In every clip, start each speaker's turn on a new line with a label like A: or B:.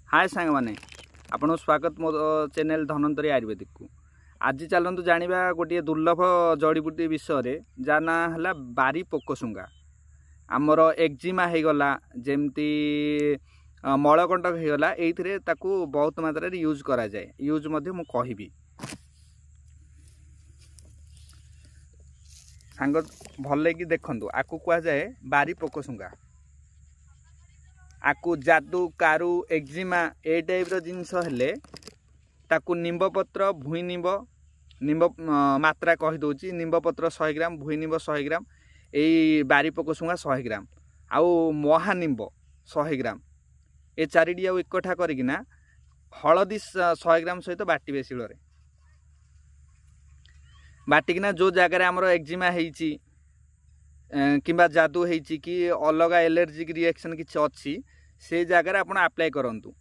A: हाय सांग माने आपन स्वागत मो चैनल धनंतरी आयुर्वेदिक को। आज चलतु जाना गोटे दुर्लभ जड़ीबूटी विषय जार ना है बारी पोकशुंगा। आमर एक्जिमा होगला जमती मलकंटक होगला ये बहुत मात्रा यूज करा जाए यूज मु कहबी सांग भल कि देखु आपको कह जाए बारी पोकशुंगा। आकु जादू कारू एक्जिमा ए टाइप जिनस हेले ताकू निंब पत्र भूई निंब निंब मात्रा कहीदे निंब पत्र 100 ग्राम भूई निंब 100 ग्राम यही बारी पोकशुंगा 100 ग्राम आउ महानिंब 100 ग्राम ए चारिटी आउ एकठा करना हलदी 100 ग्राम सहित बाटे शिल बाटिकिना जो जगार आमर एक्जिमा होइची किंबा जादू होइची कि अलग एलर्जिक रिएक्शन किसी अच्छी से जगार आप अप्लाई करंतु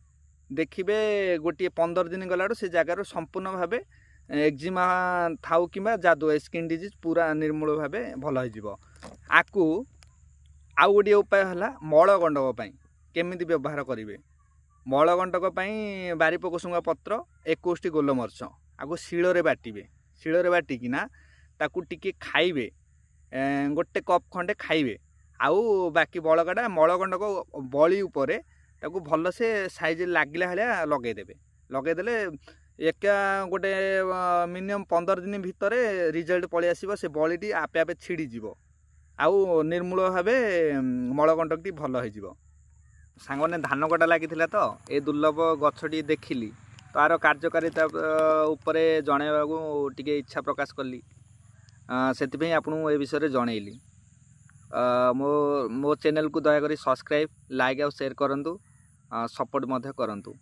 A: देखिए गोटे 15 दिन गला से जगार संपूर्ण भाव एक्जिमा थाउ किंबा जादू स्किन डिजीज पूरा निर्मूल भाव भल हो। आकु आउ गोटे उपाय है मलगंडक केमिति व्यवहार करेंगे। मलगंडक बारी पोकशुंगा पत्र 21 गोलमर्च आगु शिଳରେ बाटिबे शिଳରେ बाटिकिना ताकू टिके खाइबे गोटे कप खंडे खाइबे आउ बाकी बलकाटा मलगंडक बली उपरे ताकू भल से साइज लगिला भाया लगेदेले एक गोटे मिनिमम 15 दिन भितर रिजल्ट पलि आसिबो। से बलीटी आपे आपे छिड़ीज आउ निर्मूल भाव मलगंडकटी भल हो। सांगने धान कटा लगी तो ये दुर्लभ गछटी देखिली तार कार्यकारिता उपरे जनइबाकू टिके इच्छा प्रकाश कली से आपको ये विषय जनइली। मो चैनल को दयाकोरी सब्सक्राइब लाइक और शेयर करूँ सपोर्ट करूँ।